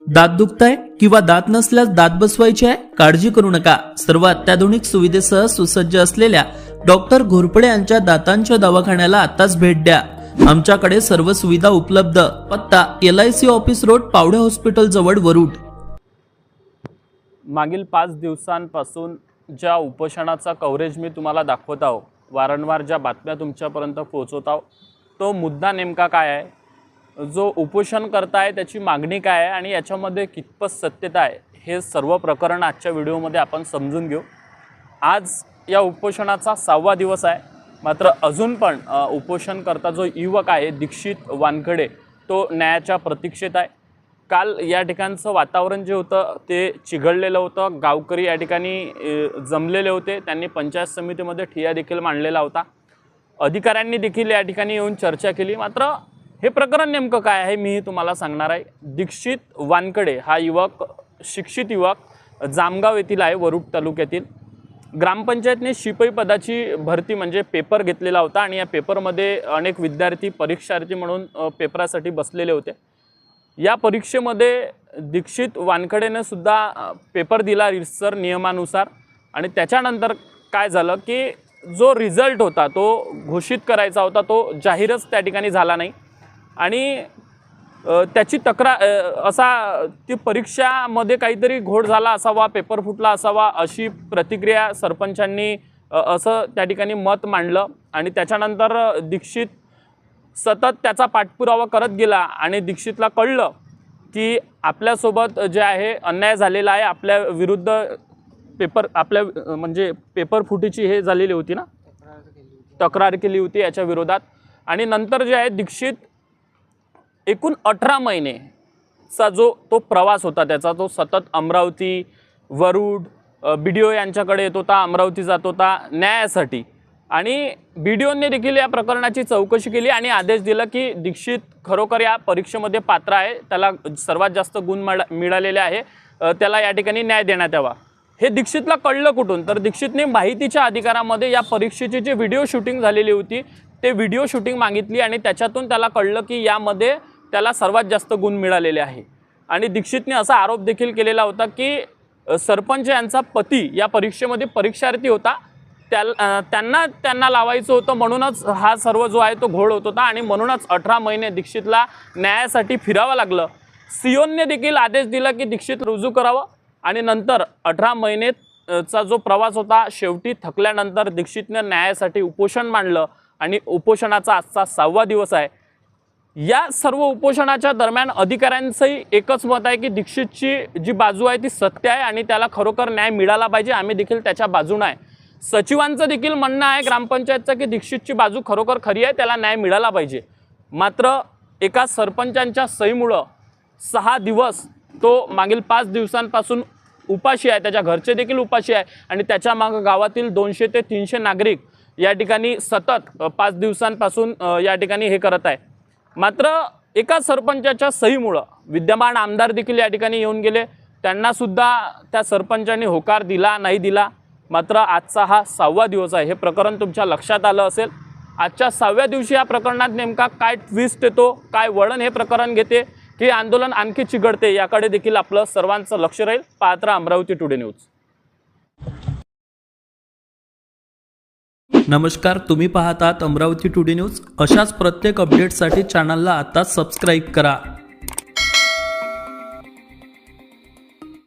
दात दुखताय किंवा दात नसल्यास दात बसवायचे आहे? काळजी करू नका. सर्व अत्याधुनिक सुविधेसह सुसज्ज असलेल्या डॉक्टर घोरपडे यांच्या दातांच्या दवाखान्याला आताच भेट द्या. आमच्याकडे सर्व सुविधा उपलब्ध. पत्ता LIC office road, Pawde hospital जवळ, वरुड. मागील 5 दिवसांपासून ज्या उपोषणाचा कव्हरेज मी तुम्हाला दाखवत आहो, वारंवार ज्या बातम्या तुमच्यापर्यंत पोहोचवत आहो, तो मुद्दा नेमका काय आहे, जो उपोषण करताय त्याची मागणी काय आहे आणि याच्यामध्ये कितपत सत्यता आहे, हे सर्व प्रकरण आजच्या व्हिडिओमध्ये आपण समजून घेऊ. आज या उपोषणाचा 6वा दिवस आहे. मात्र अजून पण उपोषण करता जो युवक आहे दीक्षित वानखडे, तो न्यायाच्या प्रतीक्षेत आहे. काल या ठिकाणचं वातावरण जे होतं ते चिघळलेलं होतं. गावकरी या ठिकाणी जमलेले होते. त्यांनी पंचायत समितीमध्ये ठिय्या देखील मांडलेला होता. अधिकाऱ्यांनी देखील या ठिकाणी येऊन चर्चा केली. मात्र हे प्रकरण नेमकं काय आहे मी तुम्हाला सांगणार आहे. दीक्षित वानखडे हा युवक, शिक्षित युवक, जामगाव येथील आहे, वरुड तालुक्यातील. ग्रामपंचायतने शिपाई पदाची भरती म्हणजे पेपर घेतलेला होता आणि या पेपरमध्ये अनेक विद्यार्थी परीक्षार्थी म्हणून पेपरासाठी बसलेले होते. या परीक्षेमध्ये दीक्षित वानखडेने सुद्धा पेपर दिला रीतसर नियमानुसार. आणि त्याच्यानंतर काय झालं की जो रिझल्ट होता तो घोषित करायचा होता, तो जाहीरच त्या ठिकाणी झाला नाही. आणि त्याची तक्रार असा ती परीक्षामध्ये काहीतरी घोळ झाला असावा, पेपर फुटला असावा, अशी प्रतिक्रिया सरपंचांनी असं त्या ठिकाणी मत मांडलं. आणि त्याच्यानंतर दीक्षित सतत त्याचा पाठपुरावा करत गेला आणि दीक्षितला कळलं की आपल्यासोबत जे आहे अन्याय झालेला आहे, आपल्या विरुद्ध म्हणजे पेपर फुटीची हे झालेली होती ना, तक्रार केली होती याच्या विरोधात. आणि नंतर जे आहे दीक्षित एकूण 18 महिनेचा जो तो प्रवास होता त्याचा, तो सतत अमरावती, वरुड, BDO यांच्याकडे येत होता, अमरावती जात होता न्यायासाठी. आणि BDOने देखील या प्रकरणाची चौकशी केली आणि आदेश दिला की दीक्षित खरोखर या परीक्षेमध्ये पात्र आहे, त्याला सर्वात जास्त गुण मिळालेले आहे, त्याला या ठिकाणी न्याय देण्यात यावा. हे दीक्षितला कळलं कुठून? तर दीक्षितने माहितीच्या अधिकारामध्ये या परीक्षेची जी व्हिडिओ शूटिंग झालेली होती ते व्हिडिओ शूटिंग मागितली आणि त्याच्यातून त्याला कळलं की यामध्ये त्याला सर्वात जास्त गुण मिळालेले आहे. आणि दीक्षितने असा आरोप देखील केलेला होता की सरपंच यांचा पती या परीक्षेमध्ये परीक्षार्थी होता, त्यांना लावायचं होतं, म्हणूनच हा सर्व जो आहे तो घोळ होत होता आणि म्हणूनच 18 महिने दीक्षितला न्यायासाठी फिरावं लागलं. सिओनने देखील आदेश दिला की दीक्षित रुजू करावं. आणि नंतर 18 महिनेचा जो प्रवास होता, शेवटी थकल्यानंतर दीक्षितने न्यायासाठी उपोषण मांडलं आणि उपोषणाचा आजचा 6वा दिवस आहे. या सर्व उपोषणाच्या दरम्यान अधिकाऱ्यांचंही एकच मत आहे की दीक्षितची जी बाजू आहे ती सत्य आहे आणि त्याला खरोखर न्याय मिळाला पाहिजे. आम्ही देखील त्याच्या बाजूने आहे. सचिवांचं देखील म्हणणं आहे ग्रामपंचायतचं की दीक्षितची बाजू खरोखर खरी आहे, त्याला न्याय मिळाला पाहिजे. मात्र एका सरपंचांच्या सहीमुळं 6 दिवस तो मागील 5 दिवसांपासून उपाशी आहे, त्याच्या घरचे देखील उपाशी आहे आणि त्याच्या मागं गावातील 200 ते 300 नागरिक या ठिकाणी सतत 5 दिवसांपासून या ठिकाणी हे करत आहे. मात्र एका सरपंचाच्या सहीमुळं विद्यमान आमदार देखील या ठिकाणी येऊन गेले, त्यांनासुद्धा त्या सरपंचांनी होकार दिला नाही दिला. मात्र आजचा हा 6वा दिवस आहे. हे प्रकरण तुमच्या लक्षात आलं असेल. आजच्या 6व्या दिवशी या प्रकरणात नेमका काय ट्विस्ट येतो, काय वळण हे प्रकरण घेते, की आंदोलन आणखी चिघळते, याकडे देखील आपलं सर्वांचं लक्ष राहील. पाहत राहा अमरावती टुडे न्यूज. नमस्कार, तुम्ही पाहतात अमरावती टुडे न्यूज. अशाच प्रत्येक अपडेटसाठी चॅनलला आता सबस्क्राईब करा.